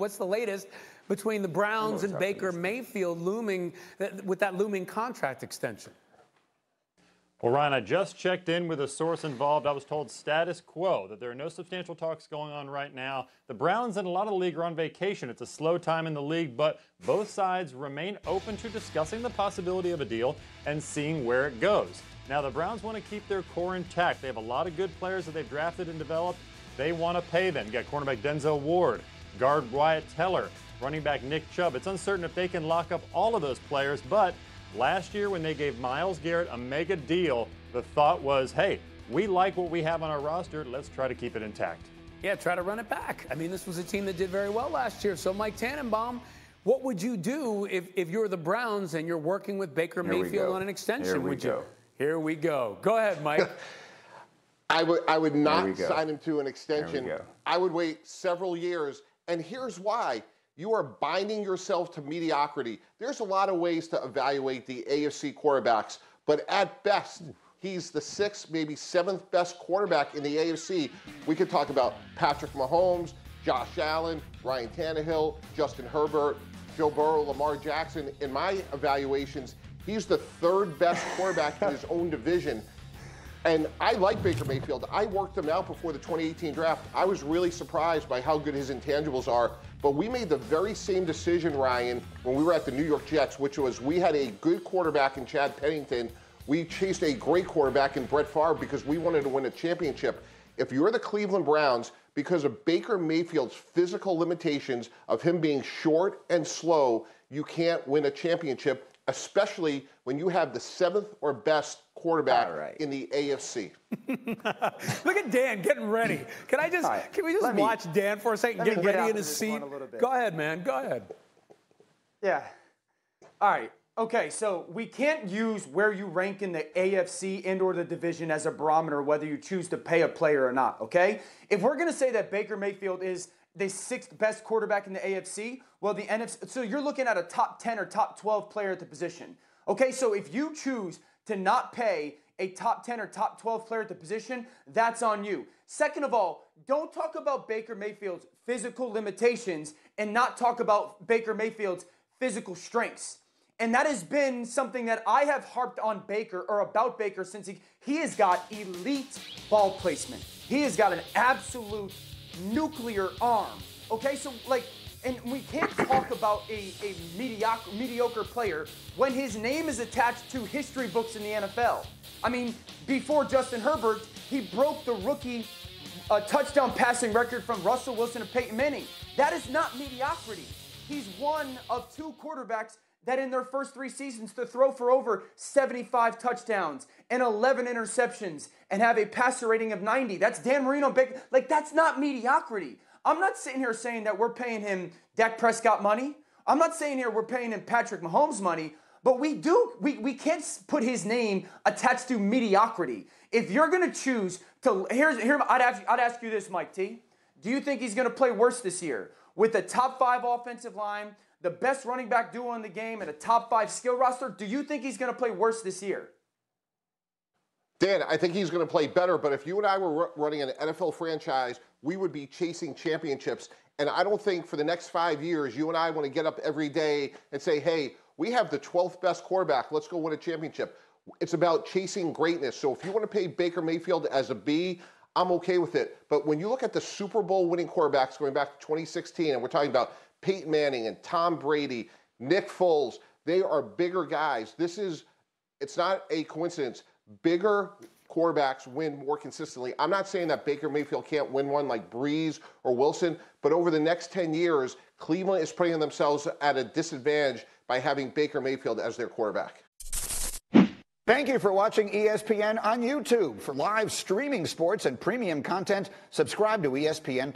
What's the latest between the Browns and Baker Mayfield looming with that looming contract extension? Well, Ryan, I just checked in with a source involved. I was told status quo, that there are no substantial talks going on right now. The Browns and a lot of the league are on vacation. It's a slow time in the league, but both sides remain open to discussing the possibility of a deal and seeing where it goes. Now, the Browns want to keep their core intact. They have a lot of good players that they've drafted and developed. They want to pay them. You got cornerback Denzel Ward, guard Wyatt Teller, running back Nick Chubb. It's uncertain if they can lock up all of those players, but last year when they gave Myles Garrett a mega deal, the thought was, hey, we like what we have on our roster. Let's try to keep it intact. Yeah, try to run it back. I mean, this was a team that did very well last year. So, Mike Tannenbaum, what would you do if you're the Browns and you're working with Baker Mayfield on an extension? Here we go. Go ahead, Mike. I would not sign him to an extension. I would wait several years. And here's why. You are binding yourself to mediocrity. There's a lot of ways to evaluate the AFC quarterbacks, but at best, he's the 6th, maybe 7th best quarterback in the AFC. We could talk about Patrick Mahomes, Josh Allen, Ryan Tannehill, Justin Herbert, Joe Burrow, Lamar Jackson. In my evaluations, he's the 3rd best quarterback in his own division. And I like Baker Mayfield. I worked him out before the 2018 draft. I was really surprised by how good his intangibles are. But we made the very same decision, Ryan, when we were at the New York Jets, which was we had a good quarterback in Chad Pennington. We chased a great quarterback in Brett Favre because we wanted to win a championship. If you're the Cleveland Browns, because of Baker Mayfield's physical limitations of him being short and slow, you can't win a championship, especially when you have the 7th or best quarterback in the AFC. Look at Dan getting ready. Can we just watch Dan for a second, get ready in his seat? Go ahead, man. Go ahead. Yeah. All right. Okay, so we can't use where you rank in the AFC and or the division as a barometer whether you choose to pay a player or not, okay? If we're going to say that Baker Mayfield is the 6th best quarterback in the AFC, well, the NFC, so you're looking at a top 10 or top 12 player at the position. Okay, so if you choose to not pay a top 10 or top 12 player at the position, that's on you. Second of all, don't talk about Baker Mayfield's physical limitations and not talk about Baker Mayfield's physical strengths. And that has been something that I have harped on Baker, or about Baker, since he has got elite ball placement. He has got an absolute nuclear arm. Okay, so and we can't talk about a mediocre player when his name is attached to history books in the NFL. I mean, before Justin Herbert, he broke the rookie touchdown passing record from Russell Wilson and Peyton Manning. That is not mediocrity. He's one of 2 quarterbacks that in their first 3 seasons to throw for over 75 touchdowns and 11 interceptions and have a passer rating of 90. That's Dan Marino. That's not mediocrity. I'm not sitting here saying that we're paying him Dak Prescott money. I'm not saying here we're paying him Patrick Mahomes money, but we can't put his name attached to mediocrity. If you're going to choose to, I'd ask you this, Mike T. Do you think he's going to play worse this year with the top 5 offensive line, the best running back duo in the game, and a top 5 skill roster? Do you think he's going to play worse this year? Dan, I think he's going to play better, but if you and I were running an NFL franchise, we would be chasing championships. And I don't think for the next 5 years, you and I want to get up every day and say, hey, we have the 12th best quarterback. Let's go win a championship. It's about chasing greatness. So if you want to pay Baker Mayfield as a B, I'm okay with it. But when you look at the Super Bowl winning quarterbacks going back to 2016, and we're talking about Peyton Manning and Tom Brady, Nick Foles, they are bigger guys. It's not a coincidence. Bigger quarterbacks win more consistently. I'm not saying that Baker Mayfield can't win one like Breeze or Wilson, but over the next 10 years, Cleveland is putting themselves at a disadvantage by having Baker Mayfield as their quarterback. Thank you for watching ESPN on YouTube. For live streaming sports and premium content, subscribe to ESPN+.